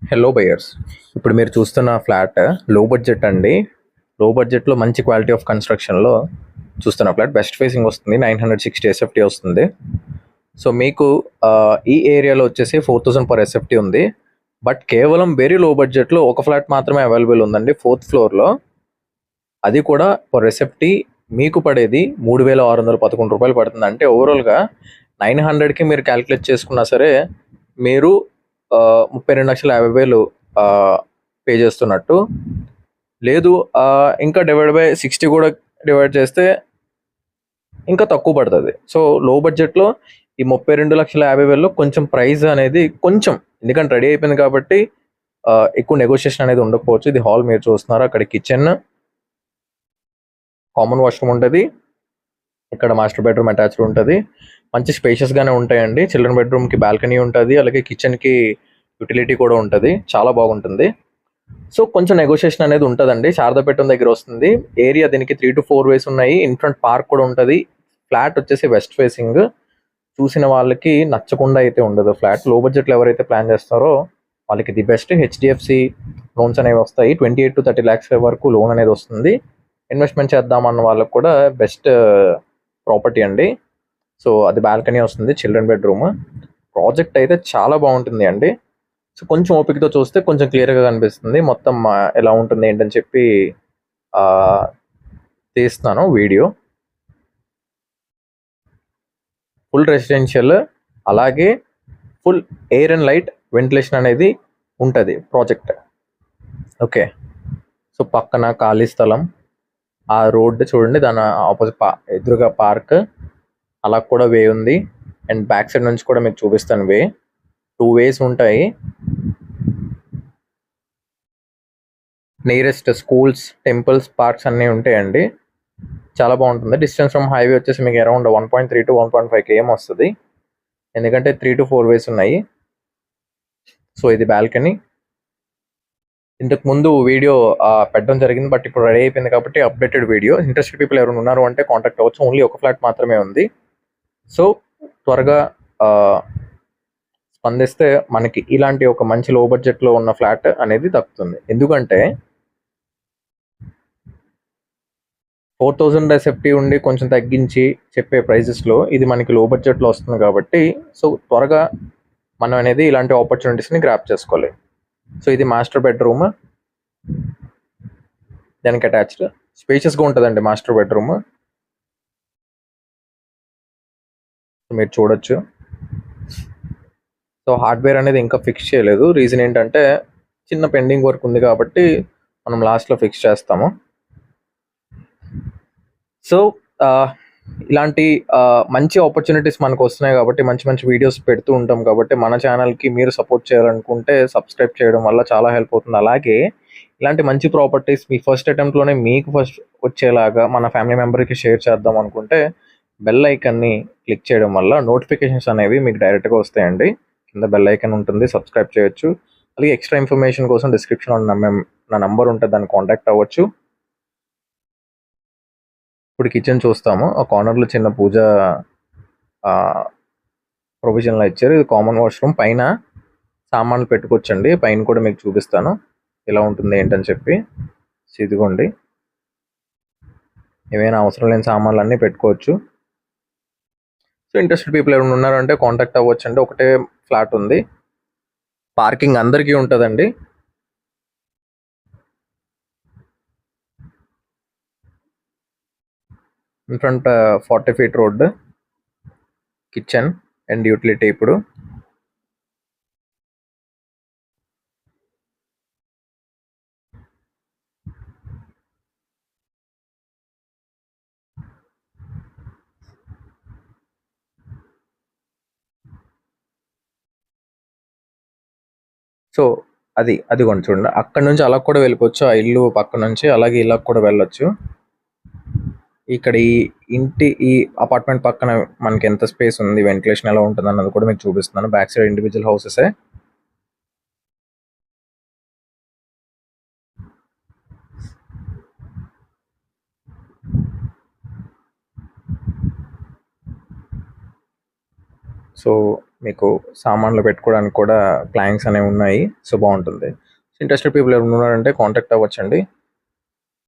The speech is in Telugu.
Hello buyers. ఇప్పుడు మీరు చూస్తున్న ఫ్లాట్ లో బడ్జెట్ అండి. లో బడ్జెట్లో మంచి క్వాలిటీ ఆఫ్ కన్స్ట్రక్షన్లో చూస్తున్న ఫ్లాట్ బెస్ట్ ఫేసింగ్ వస్తుంది. 960 ఎస్ఎఫ్టీ వస్తుంది. సో మీకు ఈ ఏరియాలో వచ్చేసి 4000 పర్ ఎస్ఎఫ్టీ ఉంది. బట్ కేవలం వెరీ లో బడ్జెట్లో ఒక ఫ్లాట్ మాత్రమే అవైలబుల్ ఉందండి 4th ఫ్లోర్లో. అది కూడా పర్ ఎస్ఎఫ్టీ మీకు పడేది 3611 రూపాయలు పడుతుంది. అంటే ఓవరాల్గా 900కి మీరు క్యాలిక్యులేట్ చేసుకున్నా సరే మీరు 32,50,000 పే చేస్తున్నట్టు. లేదు ఇంకా డివైడ్ బై 60 కూడా డివైడ్ చేస్తే ఇంకా తక్కువ పడుతుంది. సో లో బడ్జెట్లో ఈ 32,50,000లో కొంచెం ప్రైస్ అనేది కొంచెం, ఎందుకంటే రెడీ అయిపోయింది కాబట్టి ఎక్కువ నెగోషియేషన్ అనేది ఉండకపోవచ్చు. ఇది హాల్ మీరు చూస్తున్నారు, అక్కడ కిచెన్, కామన్ వాష్రూమ్ ఉంటుంది, ఇక్కడ మాస్టర్ బెడ్రూమ్ అటాచ్డ్ ఉంటుంది. మంచి స్పేషియస్గానే ఉంటాయండి. చిల్డ్రన్ బెడ్రూమ్కి బాల్కనీ ఉంటుంది, అలాగే కిచెన్కి యూటిలిటీ కూడా ఉంటుంది. చాలా బాగుంటుంది. సో కొంచెం నెగోషియేషన్ అనేది ఉంటుందండి. శారదాపేటం దగ్గర వస్తుంది ఏరియా. దీనికి 3 to 4 వేస్ ఉన్నాయి. ఇన్ ఫ్రంట్ పార్క్ కూడా ఉంటుంది. ఫ్లాట్ వచ్చేసి వెస్ట్ ఫేసింగ్. చూసిన వాళ్ళకి నచ్చకుండా అయితే ఉండదు ఫ్లాట్. లో బడ్జెట్లో ఎవరైతే ప్లాన్ చేస్తారో వాళ్ళకి ది బెస్ట్. హెచ్డిఎఫ్సి లోన్స్ అనేవి వస్తాయి. 28 to 30 lakhs వరకు లోన్ అనేది వస్తుంది. ఇన్వెస్ట్మెంట్ చేద్దామన్న వాళ్ళకి కూడా బెస్ట్ ప్రాపర్టీ అండి. సో అది బాల్కనీ వస్తుంది, చిల్డ్రన్ బెడ్రూమ్. ప్రాజెక్ట్ అయితే చాలా బాగుంటుంది అండి. సో కొంచెం ఓపికతో చూస్తే కొంచెం క్లియర్గా కనిపిస్తుంది మొత్తం ఎలా ఉంటుంది ఏంటని చెప్పి తీస్తున్నాను వీడియో. ఫుల్ రెసిడెన్షియల్, అలాగే full air and light ventilation అనేది ఉంటుంది ప్రాజెక్ట్. ఓకే. సో పక్కన ఖాళీ స్థలం, ఆ రోడ్డు చూడండి, దాని ఆపోజిట్ ఎదురుగా పార్క్, అలా కూడా వే ఉంది. అండ్ బ్యాక్ సైడ్ నుంచి కూడా మీకు చూపిస్తాను వే. 2 వేస్ ఉంటాయి. నియరెస్ట్ స్కూల్స్, టెంపుల్స్, పార్క్స్ అన్నీ ఉంటాయండి. చాలా బాగుంటుంది. డిస్టెన్స్ ఫ్రమ్ హైవే వచ్చేసి మీకు అరౌండ్ 1.3 to 1.5 km వస్తుంది, ఎందుకంటే 3 to 4 వేస్ ఉన్నాయి. సో ఇది బాల్కనీ. ఇంతకు ముందు వీడియో పెట్టడం జరిగింది, బట్ ఇప్పుడు రెడీ అయిపోయింది కాబట్టి అప్డేటెడ్ వీడియో. ఇంట్రెస్టెడ్ పీపుల్ ఎవరైనా ఉన్నారు అంటే కాంటాక్ట్ అవ్వచ్చు. ఓన్లీ ఒక ఫ్లాట్ మాత్రమే ఉంది. సో త్వరగా స్పందిస్తే మనకి ఇలాంటి ఒక మంచి లో బడ్జెట్లో ఉన్న ఫ్లాట్ అనేది దక్కుతుంది. ఎందుకంటే 4000 ఎస్ఎఫ్టీ ఉండి కొంచెం తగ్గించి చెప్పే ప్రైజెస్లో ఇది మనకి లో బడ్జెట్లో వస్తుంది కాబట్టి సో త్వరగా మనం అనేది ఇలాంటి ఆపర్చునిటీస్ని గ్రాప్ చేసుకోవాలి. సో ఇది మాస్టర్ బెడ్రూమ్, దానికి అటాచ్డ్ స్పేషియస్గా ఉంటుందండి మాస్టర్ బెడ్రూమ్. మీరు చూడొచ్చు. సో హార్డ్వేర్ అనేది ఇంకా ఫిక్స్ చేయలేదు. రీజన్ ఏంటంటే చిన్న పెండింగ్ వర్క్ ఉంది కాబట్టి మనం లాస్ట్లో ఫిక్స్ చేస్తాము. సో ఇలాంటి మంచి ఆపర్చునిటీస్ మనకు వస్తున్నాయి కాబట్టి మంచి మంచి వీడియోస్ పెడుతూ ఉంటాం కాబట్టి మన ఛానల్కి మీరు సపోర్ట్ చేయాలనుకుంటే సబ్స్క్రైబ్ చేయడం వల్ల చాలా హెల్ప్ అవుతుంది. అలాగే ఇలాంటి మంచి ప్రాపర్టీస్ మీ ఫస్ట్ అటెంప్ట్లోనే మీకు ఫస్ట్ వచ్చేలాగా మన ఫ్యామిలీ మెంబర్కి షేర్ చేద్దాం అనుకుంటే బెల్ ఐకన్ని క్లిక్ చేయడం వల్ల నోటిఫికేషన్స్ అనేవి మీకు డైరెక్ట్గా వస్తాయండి. కింద బెల్ ఐకన్ ఉంటుంది, సబ్స్క్రైబ్ చేయొచ్చు. అలాగే ఎక్స్ట్రా ఇన్ఫర్మేషన్ కోసం డిస్క్రిప్షన్లో నా నంబర్ ఉంటుంది, దాన్ని కాంటాక్ట్ అవ్వచ్చు. ఇప్పుడు కిచెన్ చూస్తాము. ఆ కార్నర్లో చిన్న పూజ ప్రొవిజన్లో ఇచ్చారు. ఇది కామన్ వాష్రూమ్. పైన సామాన్లు పెట్టుకోవచ్చండి. పైన కూడా మీకు చూపిస్తాను ఎలా ఉంటుంది ఏంటని చెప్పి. ఇదిగోండి, ఏమైనా అవసరం లేని సామాన్లు అన్నీ పెట్టుకోవచ్చు. సో ఇంట్రెస్టెడ్ పీపుల్ ఎవరైనా ఉన్నారంటే కాంటాక్ట్ అవ్వచ్చు అండి. ఒకటే ఫ్లాట్ ఉంది. పార్కింగ్ అందరికీ ఉంటుందండి. In front 40 feet road, kitchen and utility. ఇప్పుడు సో అది కొంచెం చూడండి, అక్కడ నుంచి అలా కూడా వెళ్ళిపోవచ్చు. ఆ ఇల్లు పక్క నుంచి అలాగే ఇలా కూడా వెళ్ళొచ్చు. ఇక్కడ ఈ అపార్ట్మెంట్ పక్కన మనకి ఎంత స్పేస్ ఉంది, వెంటిలేషన్ ఎలా ఉంటుంది అన్నది కూడా మీకు చూపిస్తున్నాను. Back side individual houses. So మీకు సామాన్లు పెట్టుకోవడానికి కూడా ప్లాంక్స్ అనేవి ఉన్నాయి. సో బాగుంటుంది. ఇంట్రెస్టెడ్ పీపుల్ ఎవరు ఉన్నారంటే కాంటాక్ట్ అవ్వచ్చండి.